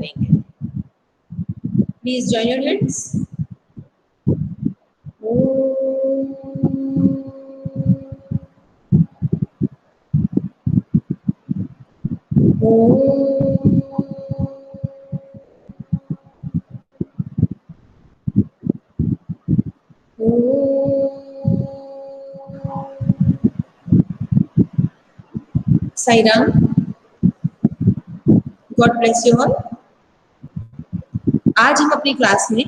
करेंगे। Please join your hands. Sai Ram, God bless you all. आज हम अपनी क्लास में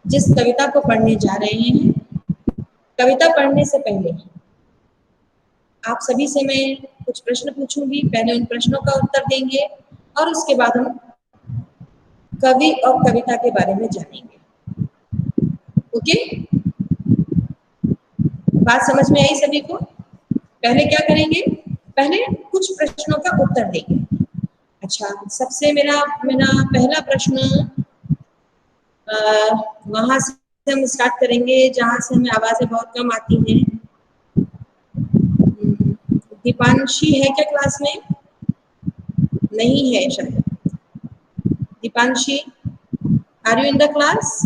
जिस कविता को पढ़ने जा रहे हैं, कविता पढ़ने से पहले आप सभी से मैं कुछ प्रश्न पूछूंगी, पहले उन प्रश्नों का उत्तर देंगे और उसके बाद हम कवि और कविता के बारे में जानेंगे। ओके, बात समझ में आई सभी को? पहले क्या करेंगे, पहले कुछ प्रश्नों का उत्तर देंगे। अच्छा, सबसे मेरा पहला प्रश्न वहां से हम स्टार्ट करेंगे जहां से हमें आवाजें बहुत कम आती हैं। दीपांशी है क्या क्लास में? नहीं है शायद। Deepanshi, are you in the class?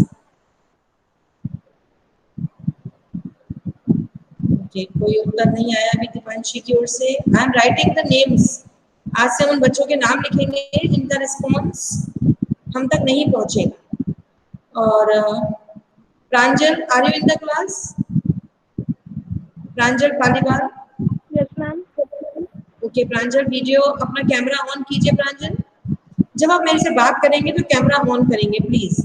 Okay, कोई उत्तर नहीं आया अभी दीपांशी की ओर से। I am writing the names. आज से हम उन बच्चों के नाम लिखेंगे जिनका रिस्पॉन्स हम तक नहीं पहुंचेगा। और Pranjal, are you in the class? Pranjal Paliwal? Yes ma'am. Okay Pranjal, video अपना कैमरा ऑन कीजिए। प्रांजल, जब आप मेरे से बात करेंगे तो कैमरा ऑन करेंगे प्लीज।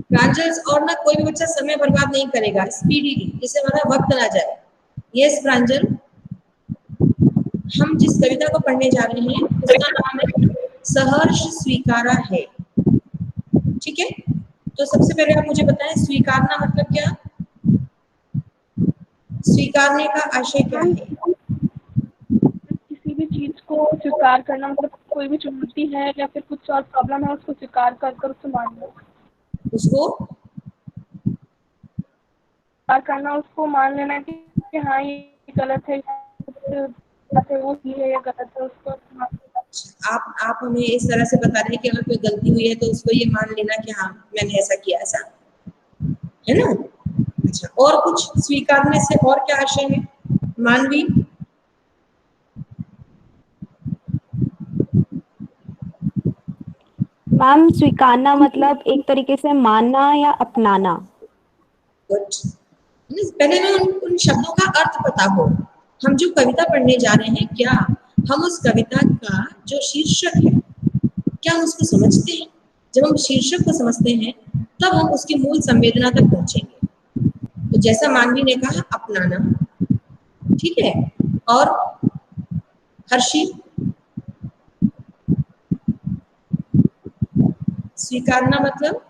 प्रांजल, और ना कोई भी बच्चा समय बर्बाद नहीं करेगा, स्पीडीली, जिससे हमारा वक्त ना जाए। यस प्रांजल, हम जिस कविता को पढ़ने जा रहे हैं उसका नाम है सहर्ष स्वीकारा है। ठीक है, तो सबसे पहले आप मुझे बताएं स्वीकारना मतलब क्या? स्वीकारने का आशय क्या है? किसी भी चीज को स्वीकार करना, मतलब कोई भी चुनौती है या फिर कुछ और प्रॉब्लम है उसको स्वीकार कर उसको मानना। उसको स्वीकार करना, उसको मान लेना कि हाँ ये गलत है, वो सही है या गलत है, उसको आप हमें इस तरह से बता रहे हैं कि अगर कोई गलती हुई है तो उसको ये मान लेना कि हाँ मैंने ऐसा किया, ऐसा है ना? अच्छा, और कुछ स्वीकारने से और क्या आशय है? मानवी, मैम स्वीकारना मतलब एक तरीके से मानना या अपनाना। गुड। पहले में उन शब्दों का अर्थ पता हो। हम जो कविता पढ़ने जा रहे हैं, क्या हम उस कविता का जो शीर्षक है क्या हम उसको समझते हैं? जब हम शीर्षक को समझते हैं तब हम उसकी मूल संवेदना तक पहुंचेंगे। तो जैसा मानवी ने कहा, अपनाना, ठीक है। और हर्षी, स्वीकारना मतलब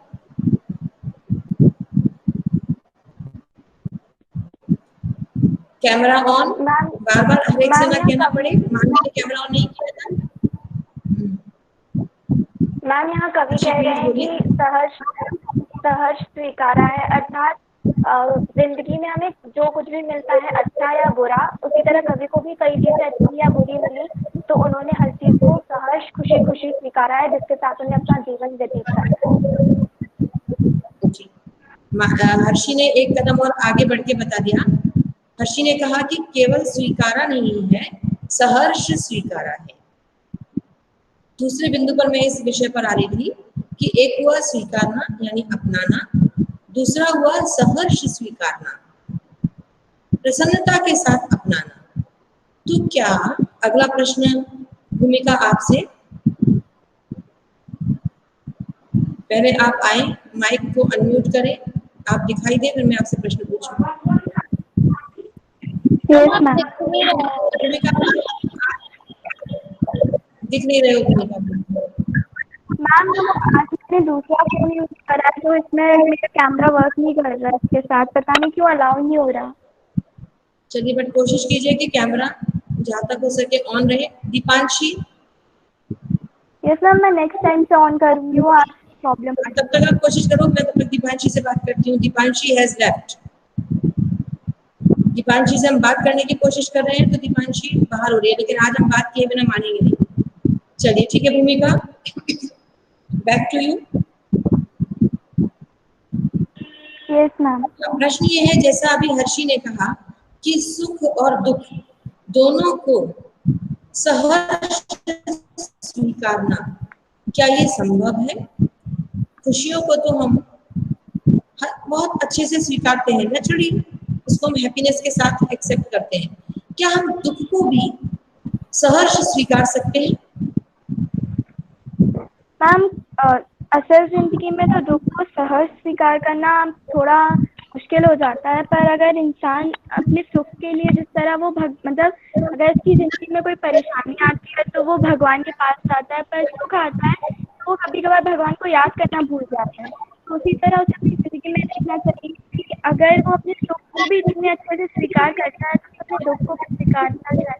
कैमरा ऑन, बार बार हर एक से ना कहना पड़े। मानवी ने कैमरा ऑन नहीं किया था। मैम यहाँ कवि कह रहे हैं कि सहर्ष स्वीकारा है, अर्थात जिंदगी में हमें जो कुछ भी मिलता है अच्छा या बुरा, उसी तरह कवि को भी कई चीजें अच्छी या बुरी मिली तो उन्होंने हर चीज को सहर्ष खुशी खुशी स्वीकारा है, जिसके साथ उन्हें अपना जीवन व्यतीत करना है। हर्षी ने एक कदम और आगे बढ़ के बता दिया। हर्षी ने कहा कि केवल स्वीकारा नहीं है, सहर्ष स्वीकारा है। दूसरे बिंदु पर मैं इस विषय पर आ रही थी कि एक हुआ स्वीकारना यानी अपनाना, दूसरा हुआ सहर्ष स्वीकारना, प्रसन्नता के साथ अपनाना। तो क्या, अगला प्रश्न भूमिका आपसे। पहले आप आए, माइक को अनम्यूट करें, आप दिखाई दे, फिर मैं आपसे प्रश्न पूछूंगा। दिख नहीं रहे हो भूमिका? मैम आज मैंने दूसरा फोन यूज करा है तो इसमें मेरा कैमरा वर्क नहीं कर रहा है, इसके साथ पता नहीं क्यों अलाउ नहीं हो रहा। चलिए, बट कोशिश कीजिए कि कैमरा जहाँ तक हो सके ऑन रहे। दीपांशी, यस मैम, मैं नेक्स्ट टाइम से ऑन करूंगी, वो आज प्रॉब्लम। तब तक आप कोशिश करो, मैं तब तक दीपांशी से बात करती हूँ। Deepanshi has left. दीपांशी से हम बात करने की कोशिश कर रहे हैं तो दीपांशी बाहर हो रही है, लेकिन आज हम बात किए बिना मानेंगे नहीं। चलिए ठीक है Bhumika, back to you. Yes ma'am. प्रश्न ये है, जैसा अभी हर्षी ने कहा कि सुख और दुख दोनों को सहर्ष स्वीकारना, क्या ये संभव है? खुशियों को तो हम बहुत अच्छे से स्वीकारते हैं, नेचुरली उसको हम हैप्पीनेस के साथ एक्सेप्ट करते हैं। क्या हम दुख को भी सहर्ष स्वीकार सकते हैं? मैम असल जिंदगी में तो दुख को सहज स्वीकार करना थोड़ा मुश्किल हो जाता है, पर अगर इंसान अपने सुख के लिए जिस तरह वो मतलब अगर उसकी जिंदगी में कोई परेशानी आती है तो वो भगवान के पास जाता है, पर सुख आता है तो वो कभी कभार भगवान को याद करना भूल जाता है। तो उसी तरह उसे अपनी जिंदगी में देखना चाहिए कि अगर वो अपने सुख को भी इतने अच्छे से स्वीकार करता है तो अपने दुख को भी स्वीकारना चाहिए।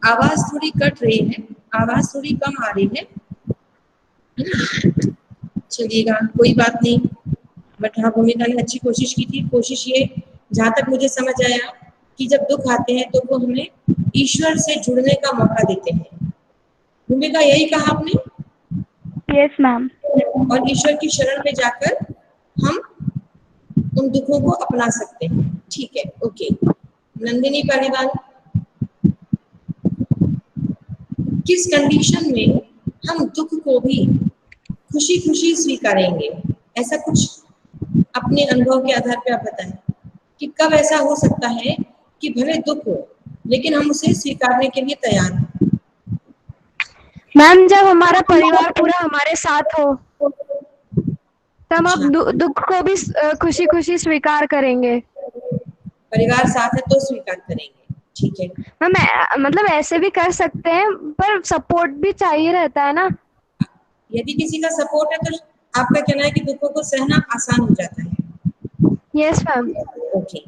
आवाज थोड़ी कट रही है, आवाज थोड़ी कम आ रही है। चलिएगा, कोई बात नहीं, बट हाँ भूमिका ने अच्छी कोशिश की थी। कोशिश ये जहाँ तक मुझे समझ आया कि जब दुख आते हैं तो वो हमें ईश्वर से जुड़ने का मौका देते हैं। भूमिका यही कहा आपने? Yes ma'am. और ईश्वर की शरण में जाकर हम उन दुखों को अपना सकते हैं। ठीक है, ओके। नंदिनी पालीवाल, किस कंडीशन में हम दुख को भी खुशी खुशी स्वीकारेंगे? ऐसा कुछ अपने अनुभव के आधार पर आप बताएं कि कब ऐसा हो सकता है कि भले दुख हो लेकिन हम उसे स्वीकारने के लिए तैयार हैं। मैम जब हमारा परिवार पूरा हमारे साथ हो तब हम दुख को भी खुशी खुशी स्वीकार करेंगे। परिवार साथ है तो स्वीकार करेंगे, ठीक है मैम। मतलब ऐसे भी कर सकते हैं पर सपोर्ट भी चाहिए रहता है ना। यदि किसी का सपोर्ट है तो आपका कहना है कि दुखों को सहना आसान हो जाता है। Yes ma'am. Okay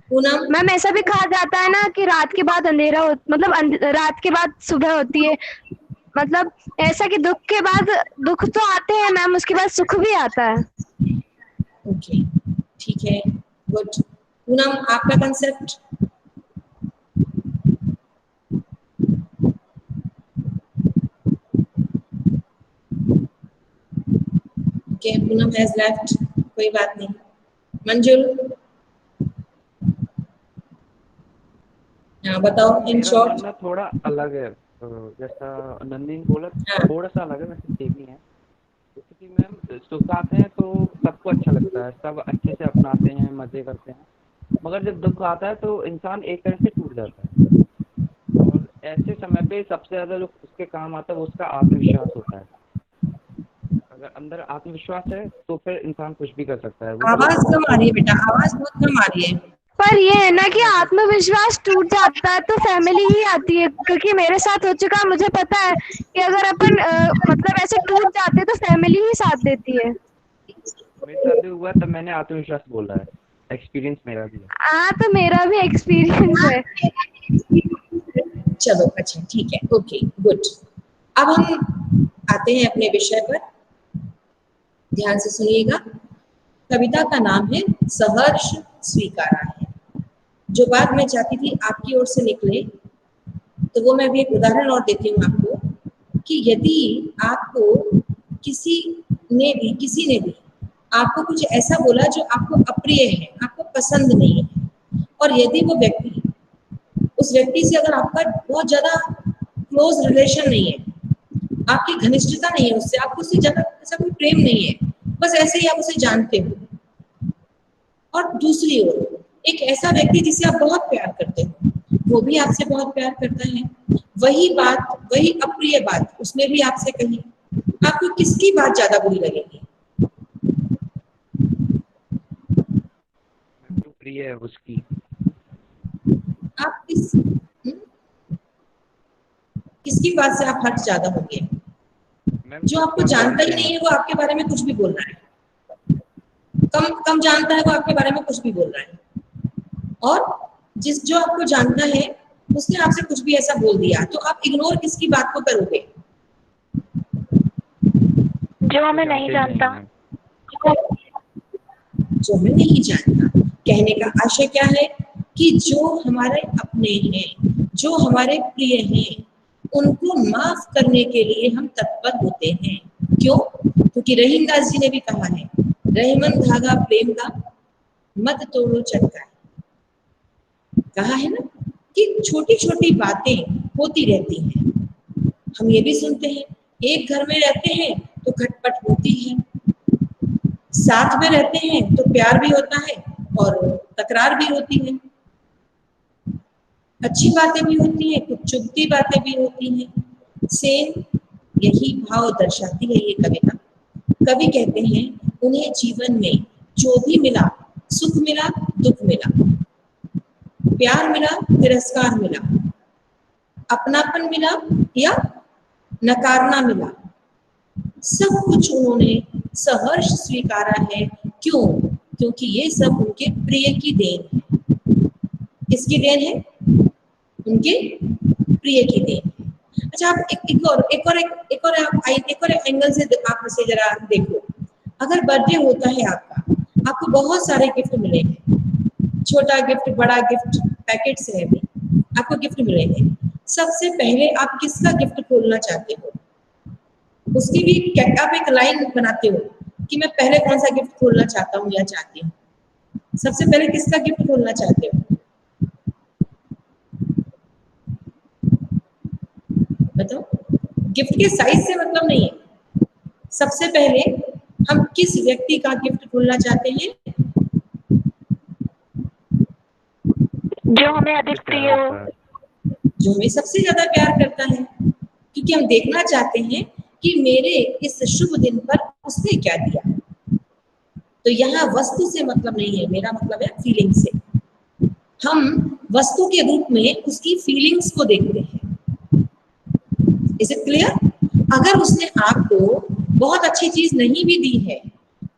Poonam. Ma'am ऐसा भी कहा जाता है ना कि रात के बाद अंधेरा हो, मतलब रात के बाद सुबह होती है। मतलब ऐसा कि दुख के बाद दुख तो आते हैं मैम, उसके बाद सुख भी आता है। ओके ठीक है, गुड। पूनम आपका concept? Okay Poonam has left, कोई बात नहीं। मंजुल बताओ इन शॉर्ट। थोड़ा अलग है, जैसा नंदिनी बोला थोड़ा सा अलग है, वैसे सेम ही है। जैसे कि मैम सुख आते हैं तो सबको अच्छा लगता है, सब अच्छे से अपनाते हैं, मजे करते हैं। मगर जब दुख आता है तो इंसान एक तरह से टूट जाता है, और ऐसे समय पे सबसे ज़्यादा जो उसके काम आता है वो उसका आत्मविश्वास होता है। अगर अंदर आत्मविश्वास है तो फिर इंसान कुछ भी कर सकता है। आवाज कम आ रही है बेटा, आवाज बहुत कम आ रही है। पर ये है ना कि आत्मविश्वास टूट जाता है तो फैमिली ही आती है, क्योंकि मेरे साथ हो चुका, मुझे पता है कि अगर अपन मतलब ऐसे टूट जाते तो फैमिली ही साथ देती है। मेरे साथ भी हुआ तब मैंने आत्मविश्वास बोला है, एक्सपीरियंस मेरा भी है। हाँ तो मेरा भी एक्सपीरियंस है। चलो अच्छा ठीक है, ओके गुड। अब हम आते हैं अपने विषय पर, ध्यान से सुनिएगा। कविता का नाम है सहर्ष स्वीकारा है। जो बात मैं चाहती थी आपकी ओर से निकले तो वो मैं भी एक उदाहरण और देती हूँ आपको कि यदि आपको किसी ने भी आपको कुछ ऐसा बोला जो आपको अप्रिय है, आपको पसंद नहीं है, और यदि वो व्यक्ति, उस व्यक्ति से अगर आपका बहुत ज्यादा क्लोज रिलेशन नहीं है, आपकी घनिष्ठता नहीं है उससे, आपको उससे ज्यादा ऐसा कोई प्रेम नहीं है, बस ऐसे ही आप उसे जानते हो, और दूसरी ओर एक ऐसा व्यक्ति जिसे आप बहुत प्यार करते हो, वो भी आपसे बहुत प्यार करता है, वही बात, वही अप्रिय बात उसने भी आपसे कही, आपको किसकी बात ज्यादा बुरी लगेगी? जो प्रिय है उसकी। आप किसकी बात से आप हट ज्यादा होंगे? जो आपको जानता ही नहीं है वो आपके बारे में कुछ भी बोल रहा है, कम जानता है वो आपके बारे में कुछ भी बोल रहा है, और जो आपको जानता है उसने आपसे कुछ भी ऐसा बोल दिया, तो आप इग्नोर किसकी बात को करोगे? जो हमें नहीं जानता। जो हमें नहीं जानता। कहने का आशय क्या है कि जो हमारे अपने हैं, जो हमारे प्रिय हैं, उनको माफ करने के लिए हम तत्पर होते हैं। क्यों? क्योंकि रहीमदास जी ने भी कहा है, रहीमन धागा प्रेम का मत तोड़ो चटका। कहा है ना कि छोटी छोटी बातें होती रहती हैं। हम ये भी सुनते हैं, एक घर में रहते हैं तो खटपट होती है, साथ में रहते हैं तो प्यार भी होता है और तकरार भी होती है, अच्छी बातें भी होती हैं, कुछ चुभती बातें भी होती हैं। सेम यही भाव दर्शाती है ये कविता। कवि कहते हैं उन्हें जीवन में जो भी मिला, सुख मिला, दुख मिला, प्यार मिला, तिरस्कार मिला, अपनापन मिला या नकारना मिला, सब कुछ उन्होंने सहर्ष स्वीकारा है। क्यों? क्योंकि ये सब उनके प्रिय की देन है। किसकी देन है? उनके प्रिय की देन है। अच्छा, आप एक और एंगल से आप इसे जरा देखो। अगर बर्थडे होता है आपका, आपको बहुत सारे गिफ्ट मिले हैं, छोटा गिफ्ट, बड़ा गिफ्ट, पैकेट से है भी, आपको गिफ्ट मिले हैं। सबसे पहले आप किसका गिफ्ट खोलना चाहते हो? उसकी भी आप एक लाइन बनाते हो कि मैं पहले कौन सा गिफ्ट खोलना चाहता हूँ या चाहती हूँ। सबसे पहले किसका गिफ्ट खोलना चाहते हो? बताओ। गिफ्ट के साइज से मतलब नहीं है, सबसे पहले हम किस व्यक्ति का गिफ्ट खोलना चाहते हैं? जो हमें अधिक प्रिय हो, जो हमें सबसे ज्यादा प्यार करता है, क्योंकि हम देखना चाहते हैं कि मेरे इस शुभ दिन पर उसने क्या दिया। तो यहाँ वस्तु से मतलब नहीं है, मेरा मतलब है फीलिंग से। हम वस्तु के रूप में उसकी फीलिंग्स को देखते हैं। Is it clear? अगर उसने आपको बहुत अच्छी चीज नहीं भी दी है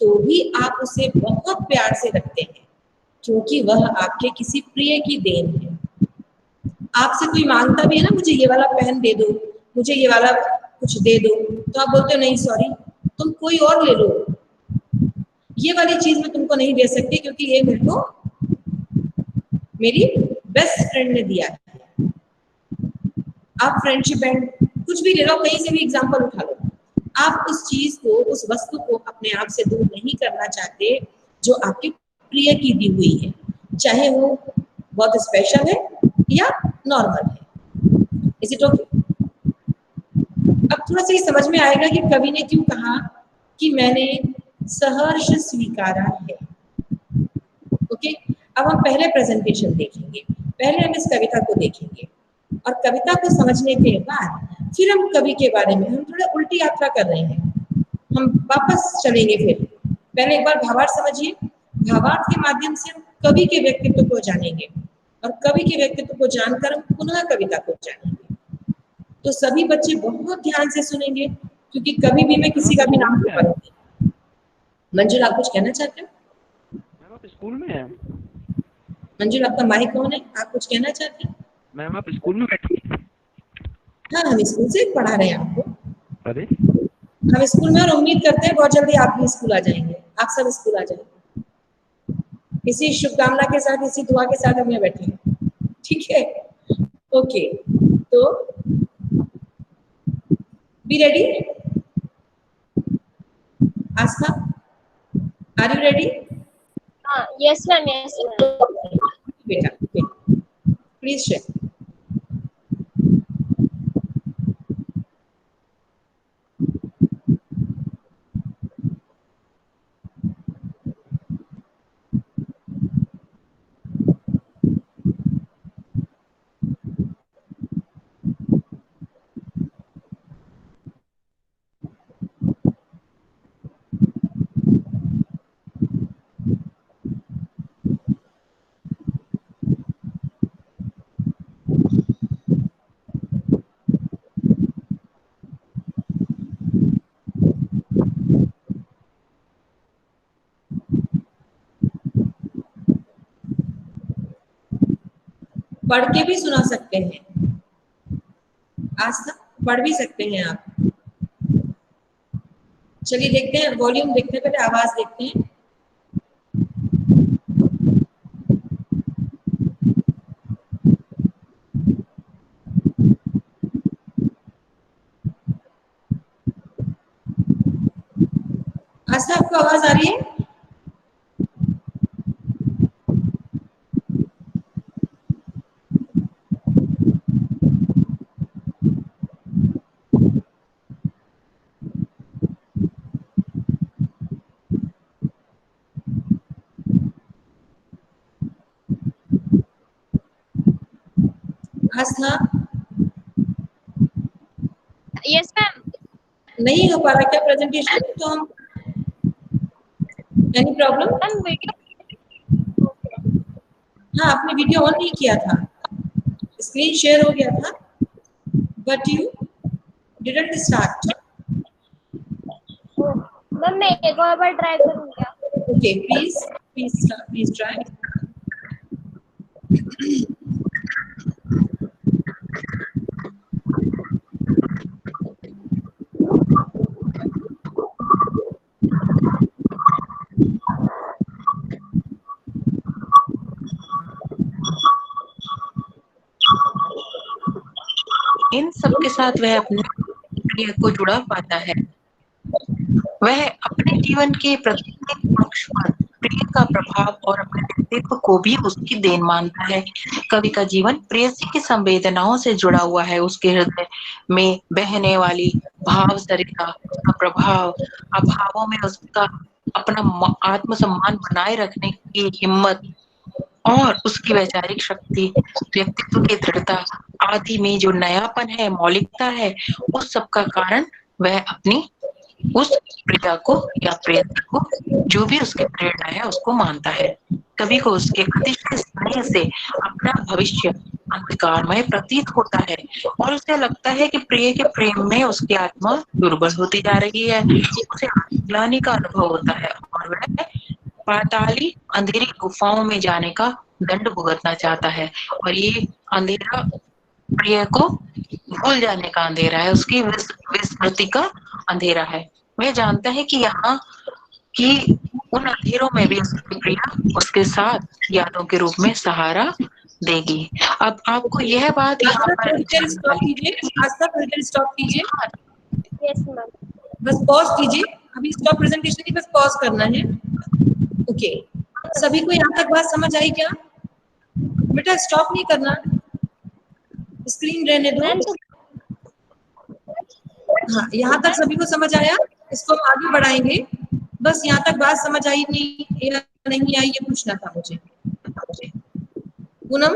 तो भी आप उसे बहुत प्यार से रखते हैं, क्योंकि वह आपके किसी प्रिय की देन है। आपसे कोई मांगता भी है ना, मुझे ये वाला पेन दे दो, मुझे ये वाला कुछ दे दो, तो आप बोलते हो नहीं सॉरी, तुम कोई और ले लो, ये वाली चीज मैं तुमको नहीं दे सकती क्योंकि ये मेरे को मेरी बेस्ट फ्रेंड ने दिया है। आप फ्रेंडशिप बैंड कुछ भी ले लो, कहीं से भी एग्जांपल उठा लो, आप उस चीज को, उस वस्तु को अपने आप से दूर नहीं करना चाहते जो आपके प्रिय की दी हुई है, चाहे वो बहुत स्पेशल है या नॉर्मल है। Is it okay? अब थोड़ा सा ये समझ में आएगा कि कवि ने क्यों कहा कि मैंने सहर्ष स्वीकारा है। ओके, अब हम पहले प्रेजेंटेशन देखेंगे, पहले हम इस कविता को देखेंगे और कविता को समझने के बाद फिर हम कवि के बारे में, हम थोड़ा उल्टी यात्रा कर रहे हैं, हम वापस चलेंगे। फिर पहले एक बार भावार्थ समझिए, भावार्थ के माध्यम से हम कवि के व्यक्तित्व को जानेंगे और कवि के व्यक्तित्व को जानकर हम पुनः कविता को जानेंगे। तो सभी बच्चे बहुत ध्यान से सुनेंगे, क्योंकि कभी भी मैं किसी का भी नाम नहीं पढ़ूंगी। मंजुल, आप कुछ कहना चाहते हो? मैम आप स्कूल में हैं? मंजुल, आपका माइक ऑन है, आप कुछ कहना चाहते हैं? मैम आप स्कूल में बैठी? हाँ, हम स्कूल से पढ़ा रहे हैं आपको। अरे हम स्कूल में, और उम्मीद करते हैं बहुत जल्दी आप भी स्कूल आ जाएंगे, आप सब स्कूल आ जाएंगे। इसी शुभकामना के साथ, इसी दुआ के साथ हम यहाँ बैठे हैं, ठीक है? ओके, तो be ready? Astha, are you ready? हाँ, यस मैम, यस मैम। बेटा प्लीज शेयर। पढ़ के भी सुना सकते हैं, आज तक पढ़ भी सकते हैं आप। चलिए देखते हैं, वॉल्यूम देखते हैं, पहले आवाज देखते हैं। आवाज आ रही है? आस्था, यस मैम। नहीं हो पा रहा क्या प्रेजेंटेशन? तो हम एनी प्रॉब्लम? मैम वीडियो, हाँ, आपने वीडियो ऑन नहीं किया था, स्क्रीन शेयर हो गया था, but you didn't start. Ma'am मैं एक और बार ट्राई करूँगा। Okay, please try. इन सब के साथ वह अपने प्रिय को जुड़ा पाता है। वह अपने जीवन के प्रत्येक पक्ष पर प्रिय का प्रभाव और अपने व्यक्तित्व को भी उसकी देन मानता है। कवि का जीवन प्रेयसी की संवेदनाओं से जुड़ा हुआ है। उसके हृदय में बहने वाली भाव सरिता का प्रभाव, अभावों में उसका अपना आत्मसम्मान बनाए रखने की हिम्मत और उसकी वैचारिक शक्ति, व्यक्तित्व की दृढ़ता आदि में जो नयापन है, मौलिकता है, उस सब का कारण वह अपनी उस प्रिया को या प्रेयसी को, जो भी उसकी प्रेरणा है, उसको मानता है। कवि को उसके अतिशय स्नेह से अपना भविष्य अंधकारमय प्रतीत होता है और उसे लगता है कि प्रिय के प्रेम में उसकी आत्मा दुर्बल होती जा रही है। उसे ग्लानि का अनुभव होता है और वह पाताली अंधेरी गुफाओं में जाने का दंड भुगतना चाहता है। और ये अंधेरा प्रिय को भूल जाने का अंधेरा है, उसकी विस्मृति का अंधेरा है। वह जानता है कि यहाँ की उन अंधेरों में भी उसकी प्रिया उसके साथ यादों के रूप में सहारा देगी। अब आपको यह बात यहाँ पर स्टॉप कीजिए, आस्था थोड़ी देर स्टॉप कीजिए। Yes ma'am. बस पॉज कीजिए, अभी स्टॉप प्रेजेंटेशन ही बस पॉज करना है। ओके, सभी को यहाँ तक बात समझ आई क्या? बेटा स्टॉप नहीं करना, स्क्रीन रहने दो। हाँ, यहाँ तक सभी को समझ आया? इसको हम आगे बढ़ाएंगे। बस यहाँ तक बात समझ आई नहीं या नहीं आई, ये पूछना था मुझे। Poonam,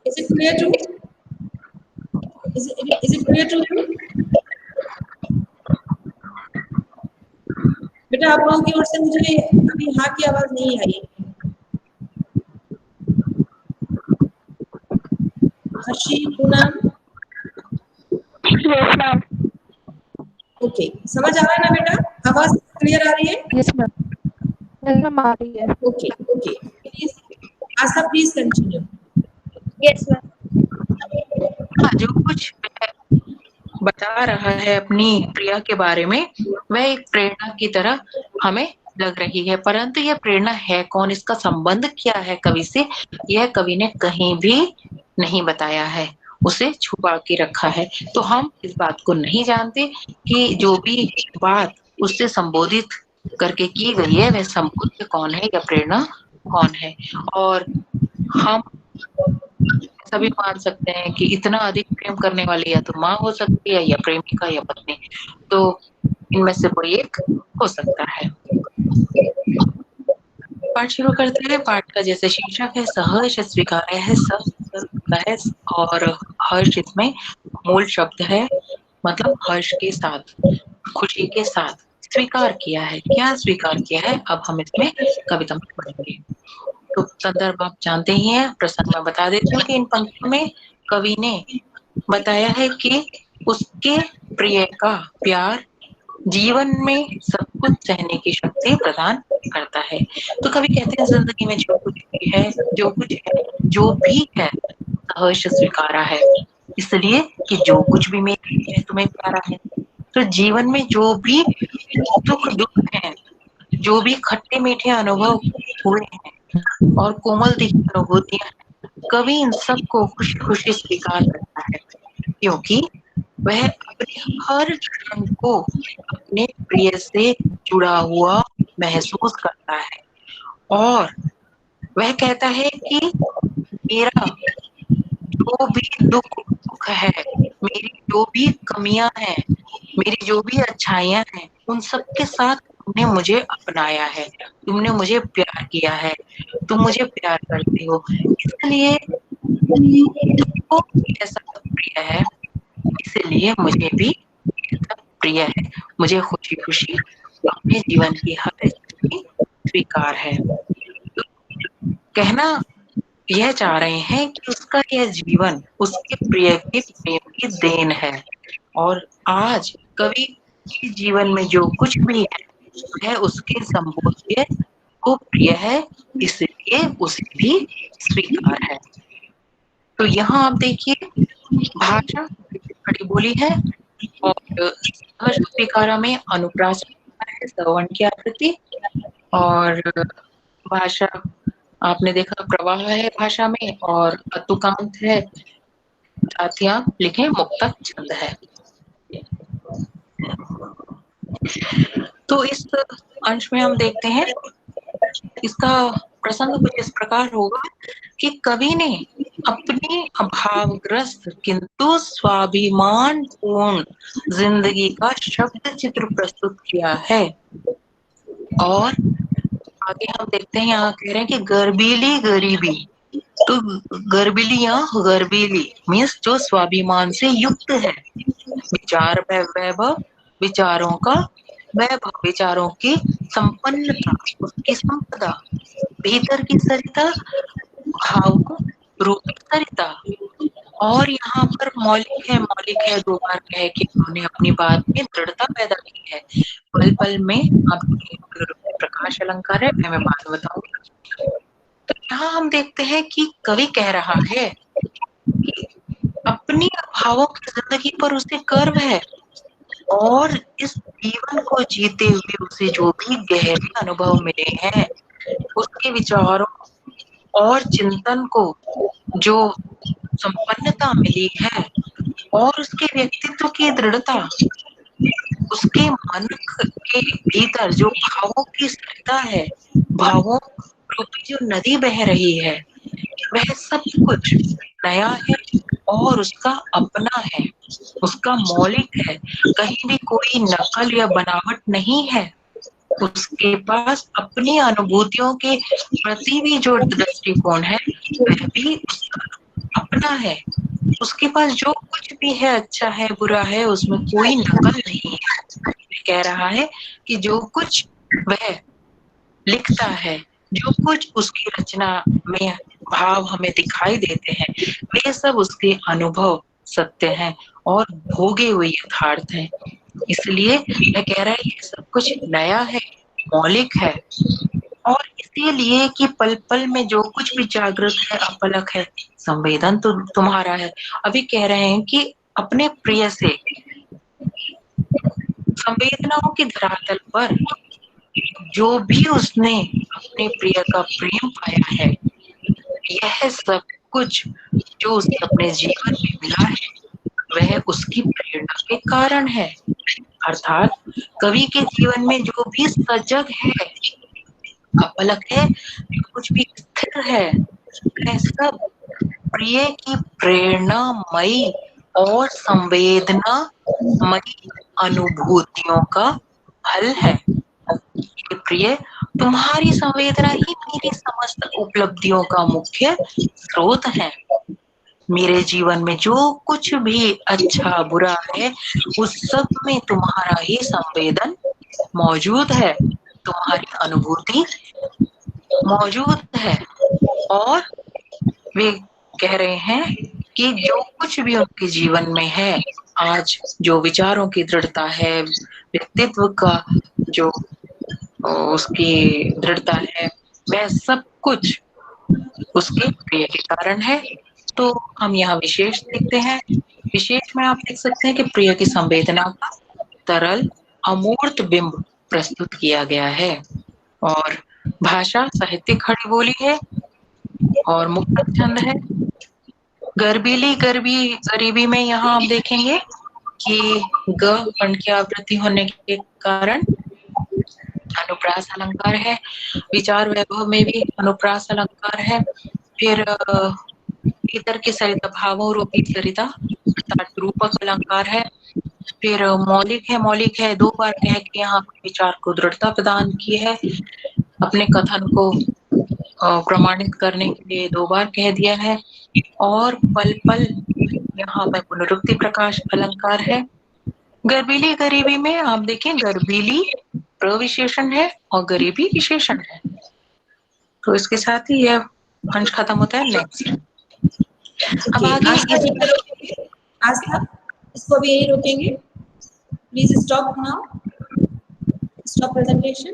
is it clear to is it clear to you? बेटा आप लोगों की ओर से मुझे अभी हाँ की आवाज नहीं आई। Harshi, Poonam, yes ma'am. Okay, समझ आ रहा है ना बेटा? आवाज क्लियर आ रही है? यस मैम, यस मैम आ रही है। Okay okay, please Asha please continue. Yes ma'am. हाँ, जो कुछ बता रहा है अपनी प्रिया के बारे में, वह एक प्रेरणा की तरह हमें लग रही है, परंतु यह प्रेरणा है कौन, इसका संबंध क्या है कवि से, यह कवि ने कहीं भी नहीं बताया है, उसे छुपा के रखा है। तो हम इस बात को नहीं जानते कि जो भी बात उससे संबोधित करके की गई है, वह संबोध कौन है या प्रेरणा कौन है। और हम सभी मान सकते हैं कि इतना अधिक प्रेम करने वाली या तो माँ हो सकती है, या प्रेमिका, या पत्नी, तो इनमें से कोई एक हो सकता है। पाठ शुरू करते हैं। पाठ का जैसे शीर्षक है सहर्ष स्वीकार है, है और हर्ष इसमें मूल शब्द है, मतलब हर्ष के साथ, खुशी के साथ स्वीकार किया है। क्या स्वीकार किया है, अब हम इसमें कविता में पढ़ेंगे। तो संदर्भ आप जानते ही हैं, प्रसंग में बता देती हूँ कि इन पंक्तियों में कवि ने बताया है कि उसके प्रिय का प्यार जीवन में सब कुछ सहने की शक्ति प्रदान करता है। तो कवि कहते हैं जिंदगी में जो कुछ भी है, जो भी है सहर्ष स्वीकारा है, इसलिए कि जो कुछ भी मेरे लिए तुम्हें प्यारा है। तो जीवन में जो भी सुख दुख है, जो भी खट्टे मीठे अनुभव हुए हैं और कोमल दिखी अनुभूतियां, कवि इन सब को खुशी खुशी स्वीकार करता है, क्योंकि वह अपने हर क्षण को अपने प्रिय से जुड़ा हुआ महसूस करता है और वह कहता है कि मेरा जो भी दुख है, मेरी जो भी कमियां हैं, मेरी जो भी अच्छाइयां हैं, उन सब के साथ तुमने मुझे अपनाया है, तुमने मुझे प्यार किया है, तुम मुझे प्यार करते हो, इसलिए तुमको ऐसा प्रिय है, इसलिए मुझे भी ऐसा प्रिय है, मुझे खुशी खुशी अपने जीवन की हर स्थिति स्वीकार है। तो कहना यह चाह रहे हैं कि उसका यह जीवन उसके प्रिय के प्रेम की देन है और आज कवि के जीवन में जो कुछ भी है वह उसके संबोध्य को प्रिय है, इसलिए उसे भी स्वीकार है। तो यहाँ आप देखिए भाषा खड़ी बोली है और सहज स्वीकारा में अनुप्रास है, सवर्ण की आकृति, और भाषा आपने देखा प्रवाह है भाषा में, और अतुकांत है, जातियां लिखे मुक्तक छंद है। तो इस अंश में हम देखते हैं इसका प्रसंग कुछ इस प्रकार होगा कि कवि ने अपनी अभावग्रस्त किंतु स्वाभिमान पूर्ण जिंदगी का शब्द चित्र प्रस्तुत किया है। और आगे हम देखते हैं, यहाँ कह रहे हैं कि गर्बीली गरीबी, तो गर्बीली या गर्बीली मीन्स जो स्वाभिमान से युक्त है, विचार वैभव, विचारों का वैभव, विचारों की संपन्नता, उसकी संपदा, भीतर की सरिता, भाव रूपी सरिता। और यहाँ पर मौलिक है, दो बार कहे कि उन्होंने अपनी बात में दृढ़ता पैदा की है। पल पल में आपके प्रकाश अलंकार है, मैं बात बताऊंगी। तो यहाँ हम देखते हैं कि कवि कह रहा है कि अपनी भावों की जिंदगी पर उसे गर्व है और इस जीवन को जीते हुए उसे जो भी गहरे अनुभव मिले हैं, उसके विचारों और चिंतन को जो संपन्नता मिली है और उसके व्यक्तित्व की दृढ़ता, उसके मन के भीतर जो भावों की स्थिरता है, भावों रूपी जो नदी बह रही है, वह सब कुछ नया है और उसका अपना है, उसका मौलिक है, कहीं भी कोई नकल या बनावट नहीं है। उसके पास अपनी अनुभूतियों के प्रति भी जो दृष्टिकोण है वह भी उसका अपना है। उसके पास जो कुछ भी है, अच्छा है बुरा है, उसमें कोई नकल नहीं है। कह रहा है कि जो कुछ वह लिखता है, जो कुछ उसकी रचना में भाव हमें दिखाई देते हैं, वे सब उसके अनुभव सत्य हैं और भोगे हुए यथार्थ हैं। इसलिए मैं कह रहा है ये सब कुछ नया है, मौलिक है, और इसीलिए कि पल पल में जो कुछ भी जागृत है, अपलक है, संवेदन तो तुम्हारा है। अभी कह रहे हैं कि अपने प्रिय से संवेदनाओं के धरातल पर जो भी उसने अपने प्रिय का प्रेम पाया है, यह सब कुछ जो उसे अपने जीवन में मिला है वह उसकी प्रेरणा के कारण है। अर्थात कवि के जीवन में जो भी सजग है, अपलक है, जो कुछ भी स्थिर है, वह सब प्रिय की प्रेरणामयी और संवेदनामयी अनुभूतियों का फल है। ये प्रिय, तुम्हारी संवेदना ही मेरी समस्त उपलब्धियों का मुख्य स्रोत है। मेरे जीवन में जो कुछ भी अच्छा बुरा है, उस सब में तुम्हारा ही संवेदन मौजूद है, तुम्हारी अनुभूति मौजूद है। और वे कह रहे हैं कि जो कुछ भी उनके जीवन में है, आज जो विचारों की दृढ़ता है, व्यक्तित्व का जो उसकी दृढ़ता है, वह सब कुछ उसके प्रिय के कारण है। तो हम यहाँ विशेष देखते हैं। विशेष में आप देख सकते हैं कि प्रिय की संवेदना का तरल अमूर्त बिंब प्रस्तुत किया गया है। और भाषा साहित्यिक खड़ी बोली है और मुक्तक छंद है। गर्बीली गरीबी में यहाँ आप देखेंगे कि ग वर्ण की आवृत्ति होने के कारण अनुप्रास अलंकार है। विचार वैभव में भी अनुप्रास अलंकार है। फिर इतर के सरिता भावों रूपी सरिता अर्थात रूपक अलंकार है। फिर मौलिक है 2 बार कह के यहाँ विचार को दृढ़ता प्रदान की है। अपने कथन को प्रमाणित करने के लिए 2 बार कह दिया है। और पल पल यहाँ पर पुनरुक्ति प्रकाश अलंकार है। गर्भीली गरीबी में आप देखिए गर्भीली प्रविशेषण है और गरीबी विशेषण है। तो इसके साथ ही यह अंश खत्म होता है। नेक्स्ट अब आगे आस्था, इसको भी यही रोकेंगे। Please stop now, stop presentation.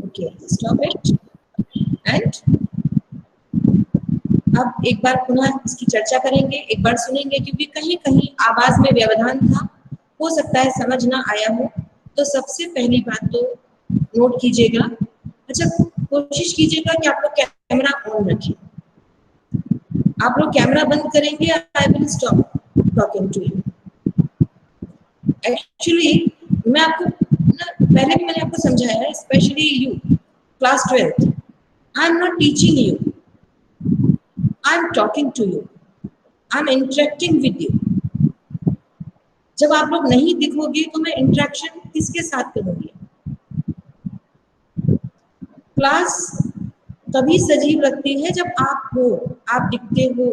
Okay, stop it. And अब एक बार पुनः इसकी चर्चा करेंगे, एक बार सुनेंगे, क्योंकि कहीं कहीं आवाज में व्यवधान था, हो सकता है समझ ना आया हो। तो सबसे पहली बात तो नोट कीजिएगा। अच्छा, कोशिश कीजिएगा कि आप लोग कैमरा ऑन रखें। आप लोग कैमरा बंद करेंगे, I will stop talking to you. Actually मैं आपको पहले भी मैंने आपको समझाया है, specially you class 12th, I am not teaching you, I am talking to you, I am interacting with you. जब आप लोग नहीं दिखोगे तो मैं इंटरेक्शन किसके साथ करूंगी? क्लास तभी सजीव लगती है जब आप हो, आप दिखते हो।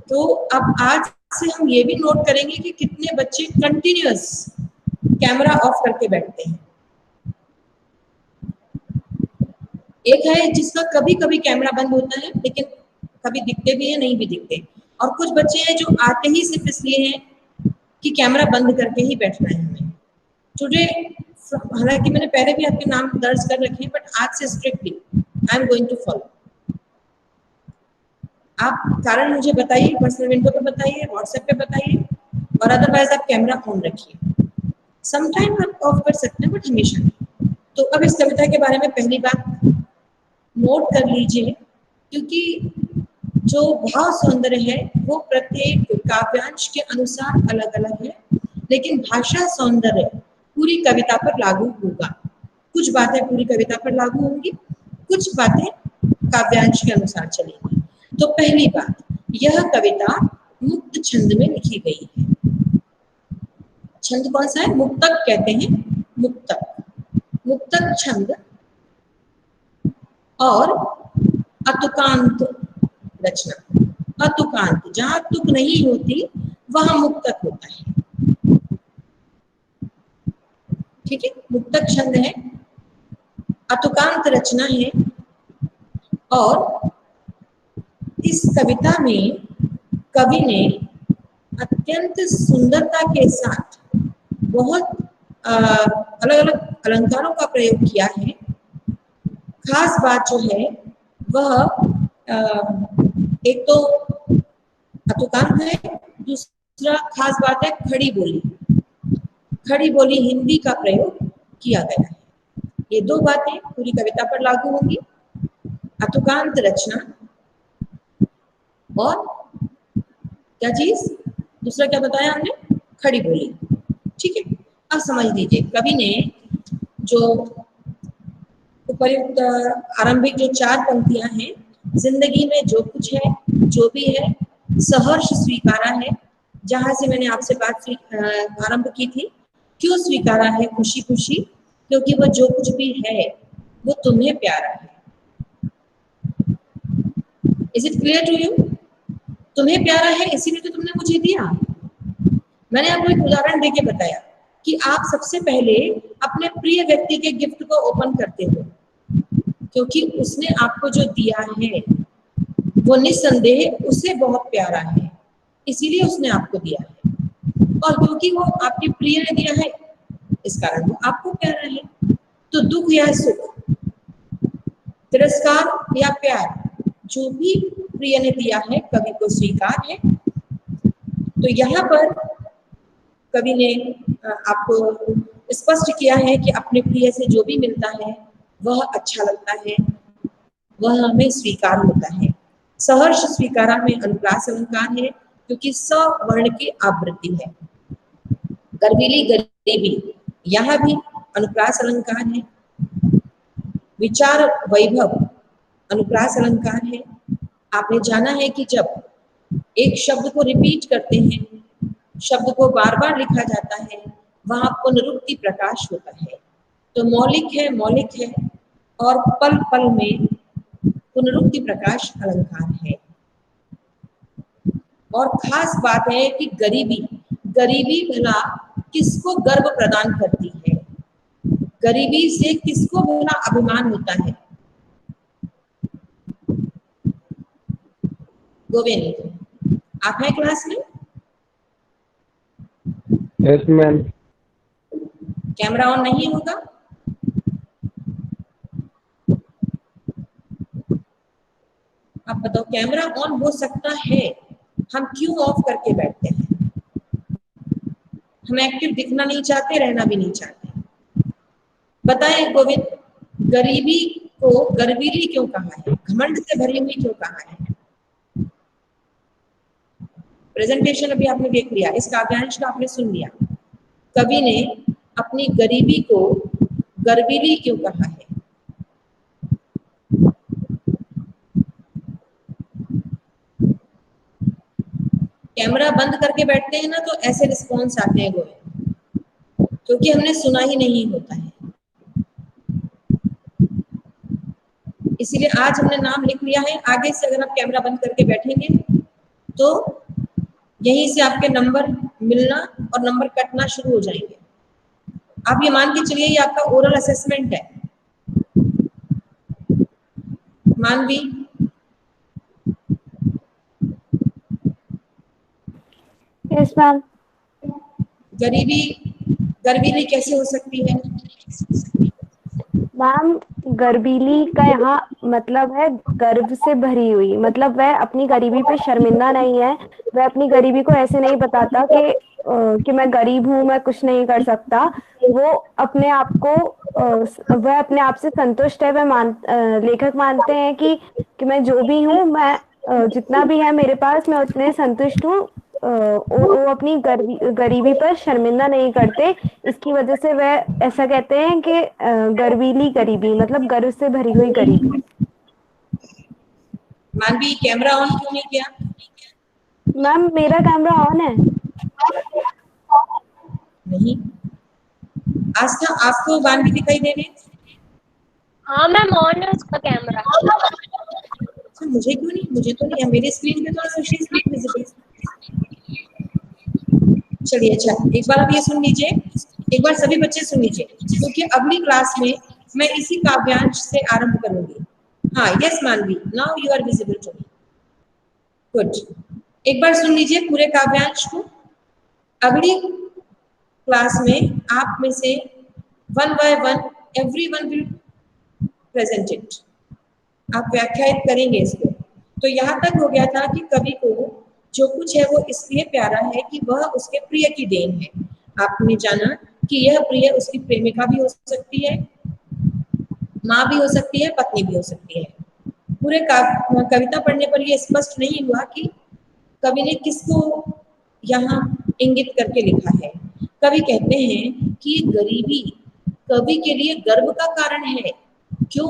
तो अब आज से हम ये भी नोट करेंगे कि कितने बच्चे कंटिन्यूअस कैमरा ऑफ करके बैठते हैं। एक है जिसका कभी कभी कैमरा बंद होता है, लेकिन कभी दिखते भी है, नहीं भी दिखते। और कुछ बच्चे हैं जो आते ही सिर्फ इसलिए हैं कि कैमरा बंद करके ही बैठना है हमें। टुडे, हालांकि मैंने पहले भी आपके नाम दर्ज कर रखे हैं, बट आज से strictly I am going to follow. आप कारण मुझे बताइए, पर्सनल विंडो पे बताइए, व्हाट्सएप पे बताइए, और अदरवाइज आप कैमरा ऑन रखिए। समटाइम आप ऑफ कर सकते हैं, बट हमेशा नहीं। तो अब इस कविता के बारे में पहली बात नोट कर लीजिए, क्योंकि जो भाव सौंदर्य है वो प्रत्येक काव्यांश के अनुसार अलग अलग है, लेकिन भाषा सौंदर्य पूरी कविता पर लागू होगा। कुछ बातें पूरी कविता पर लागू होंगी, कुछ बातें काव्यांश के अनुसार चलेंगी। तो पहली बात, यह कविता मुक्त छंद में लिखी गई है। छंद कौन सा है? मुक्तक कहते हैं, मुक्तक। मुक्तक छंद और अतुकांत रचना। अतुकांत, जहां तुक नहीं होती वहां मुक्तक होता है। ठीक है, मुक्तक छंद है, अतुकांत रचना है। और इस कविता में कवि ने अत्यंत सुंदरता के साथ बहुत अलग अलग अलंकारों का प्रयोग किया है। खास बात जो है वह एक तो अतुकांत है, दूसरा खास बात है खड़ी बोली। खड़ी बोली हिंदी का प्रयोग किया गया है। ये 2 बातें पूरी कविता पर लागू होंगी, अतुकांत रचना और क्या चीज, दूसरा क्या बताया हमने? खड़ी बोली। ठीक है, अब समझ लीजिए, कवि ने जो उपर्युक्त आरंभिक जो 4 पंक्तियां हैं, जिंदगी में जो कुछ है, जो भी है, सहर्ष स्वीकारा है। जहां से मैंने आपसे बात आरंभ की थी, क्यों स्वीकारा है खुशी खुशी? क्योंकि वह जो कुछ भी है वो तुम्हें प्यारा है। Is it clear to you? तुम्हें प्यारा है, इसीलिए तो तुमने मुझे दिया। मैंने आपको एक उदाहरण देके बताया कि आप सबसे पहले अपने प्रिय व्यक्ति के गिफ्ट को ओपन करते हो, क्योंकि उसने आपको जो दिया है वो निस्संदेह उसे बहुत प्यारा है, इसीलिए उसने आपको दिया है। और क्योंकि वो आपके प्रिय ने दिया है, इस कारण वो आपको प्यारा है। तो दुख या सुख, तिरस्कार या प्यार, जो भी प्रिय ने दिया है कवि को स्वीकार है। तो यहाँ पर कवि ने आपको स्पष्ट किया है कि अपने प्रिय से जो भी मिलता है वह अच्छा लगता है, वह हमें स्वीकार होता है। सहर्ष स्वीकारा में अनुप्रास अलंकार है क्योंकि स वर्ण की आवृत्ति है। गर्वीली गरीबी, यहाँ भी अनुप्रास अलंकार है। विचार वैभव अनुप्रास अलंकार है। आपने जाना है कि जब एक शब्द को रिपीट करते हैं, शब्द को बार बार लिखा जाता है, वहां पुनरुक्ति प्रकाश होता है। तो मौलिक है और पल पल में पुनरुक्ति प्रकाश अलंकार है। और खास बात है कि गरीबी भला किसको गर्व प्रदान करती है, गरीबी से किसको भला अभिमान होता है। गोविंद, आप हैं क्लास में? Yes ma'am. कैमरा ऑन नहीं होगा? आप बताओ, कैमरा ऑन हो सकता है, हम क्यों ऑफ करके बैठते हैं? हम एक्टिव दिखना नहीं चाहते, रहना भी नहीं चाहते। बताएं गोविंद, गरीबी को गर्वीली क्यों कहा है, घमंड से भरी हुई क्यों कहा है? प्रेजेंटेशन अभी आपने देख लिया, इस काव्यांश का आपने सुन लिया। कवि ने अपनी गरीबी को गर्वीली क्यों कहा है? कैमरा बंद करके बैठते हैं ना तो ऐसे रिस्पॉन्स आते हैं गोविंद, क्योंकि हमने सुना ही नहीं होता है। इसीलिए आज हमने नाम लिख लिया है। आगे से अगर आप कैमरा बंद करके बैठेंगे तो यहीं से आपके नंबर मिलना और नंबर कटना शुरू हो जाएंगे। आप ये मान के चलिए ये आपका ओरल असेसमेंट है। मानवी, यस मैम। गर्वीली कैसे हो सकती है? मैम, गर्वीली का यहाँ मतलब है गर्व से भरी हुई, मतलब वह अपनी गरीबी पे शर्मिंदा नहीं है। वह अपनी गरीबी को ऐसे नहीं बताता कि मैं गरीब हूँ, मैं कुछ नहीं कर सकता। वो अपने आप को वह अपने आप से संतुष्ट है। वह लेखक मानते हैं कि मैं जो भी हूँ, मैं जितना भी है मेरे पास, मैं उतने संतुष्ट हूँ। वो अपनी गरीबी पर शर्मिंदा नहीं करते। इसकी वजह से वह ऐसा कहते हैं कि गर्वीली गरीबी मतलब गर्व से भरी हुई गरीबी। मानवी, कैमरा ऑन क्यों नहीं किया? मैम, मेरा कैमरा ऑन है। नहीं, आस्था आपको मानवी दिखाई दे रही? हाँ मैम, ऑन है उसका कैमरा। अच्छा, मुझे क्यों नहीं? मुझे तो नहीं है, मेरी स्क्रीन पे तो एसोसिएट विजिबल। चलिए, अच्छा एक बार आप ये सुन लीजिए, एक बार सभी बच्चे सुन लीजिए, क्योंकि अगली क्लास में मैं इसी काव्यांश से आरंभ करूंगी। हाँ, yes Manvi, now you are visible to me. Good, एक बार सुन लीजिए पूरे काव्यांश को। अगली क्लास में आप में से one by one everyone will present it, आप व्याख्यायित करेंगे इसको। तो यहाँ तक हो गया था कि कवि को जो कुछ है वो इसलिए प्यारा है कि वह उसके प्रिय की देन है। आपने जाना कि यह प्रिय उसकी प्रेमिका भी हो सकती है, माँ भी हो सकती है, पत्नी भी हो सकती है। पूरे कविता पढ़ने पर यह स्पष्ट नहीं हुआ कि कवि ने किसको यहाँ इंगित करके लिखा है। कवि कहते हैं कि ये गरीबी कवि के लिए गर्व का कारण है। क्यों?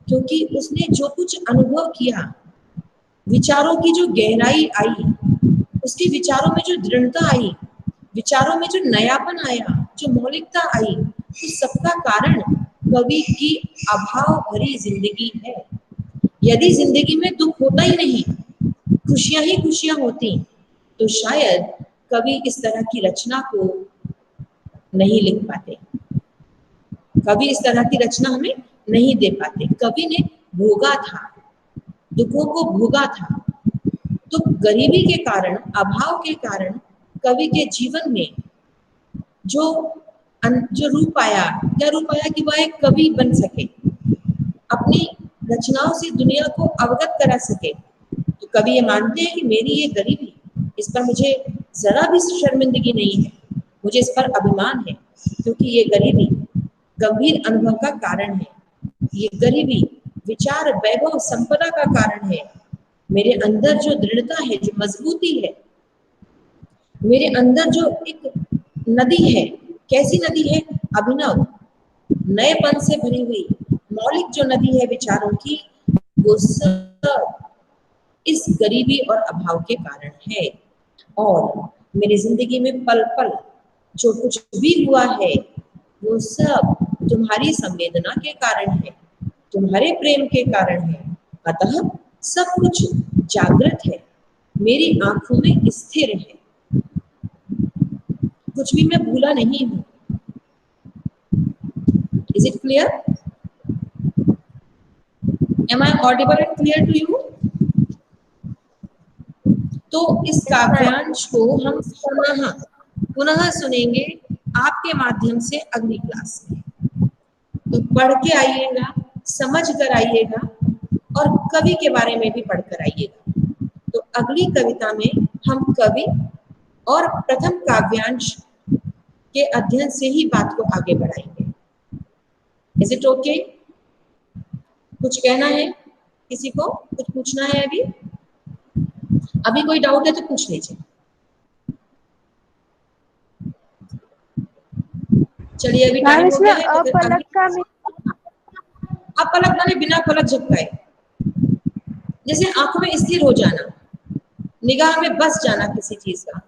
क्योंकि उसने जो कुछ अनुभव किया, विचारों की जो गहराई आई, उसके विचारों में जो दृढ़ता आई, विचारों में जो नयापन आया, जो मौलिकता आई, तो सबका कारण कवि की अभाव भरी जिंदगी है। यदि जिंदगी में दुख होता ही नहीं, खुशियां ही खुशियां होती, तो शायद कवि इस तरह की रचना को नहीं लिख पाते, कवि इस तरह की रचना हमें नहीं दे पाते। कवि ने भोगा था, दुखों को भोगा था। तो गरीबी के कारण, अभाव के कारण कवि के जीवन में जो रूप आया, क्या रूप आया कि वह एक कवि बन सके, अपनी रचनाओं से दुनिया को अवगत करा सके। तो कवि ये मानते हैं कि मेरी ये गरीबी, इस पर मुझे जरा भी शर्मिंदगी नहीं है, मुझे इस पर अभिमान है, क्योंकि ये गरीबी गंभीर अनुभव का कारण है। ये गरीबी विचार, वैभव, संपदा का कारण है। मेरे अंदर जो दृढ़ता है, जो मजबूती है, मेरे अंदर जो एक नदी है, कैसी नदी है? अभिनव, नएपन से भरी हुई मौलिक जो नदी है विचारों की, वो सब इस गरीबी और अभाव के कारण है। और मेरी जिंदगी में पल पल जो कुछ भी हुआ है, वो सब तुम्हारी संवेदना के कारण है, तुम्हारे प्रेम के कारण है। अतः सब कुछ जागृत है, मेरी आंखों में स्थिर है, कुछ भी मैं भूला नहीं हूं। Is it clear? Am I audible and clear to you? तो इस काव्यांश को हम पुनः सुनेंगे आपके माध्यम से अगली क्लास में। तो पढ़ के आइएगा, समझ कर आइएगा, और कवि के बारे में भी पढ़कर आइएगा। तो अगली कविता में हम कवि और प्रथम काव्यांश के अध्ययन से ही बात को आगे बढ़ाएंगे। Is it okay? कुछ कहना है किसी को? कुछ पूछना है? अभी कोई डाउट है तो पूछ लीजिए। चलिए, अभी टाइम हो गया है तो फिर आप पलक माने बिना पलक झपकाए, जैसे आंखों में स्थिर हो जाना, निगाह में बस जाना किसी चीज का।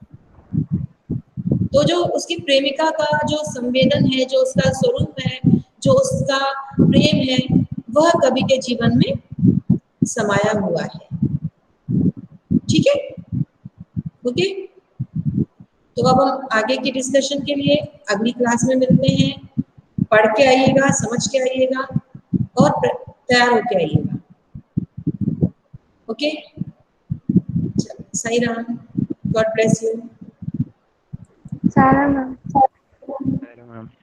तो जो उसकी प्रेमिका का जो संवेदन है, जो उसका स्वरूप है, जो उसका प्रेम है, वह कवि के जीवन में समाया हुआ है। ठीक है? ओके, तो अब हम आगे की डिस्कशन के लिए अगली क्लास में मिलते हैं। पढ़ के आइएगा, समझ के आइएगा और तैयार होके आइएगा। Okay, Sai Ram, God bless you. सारा मैम।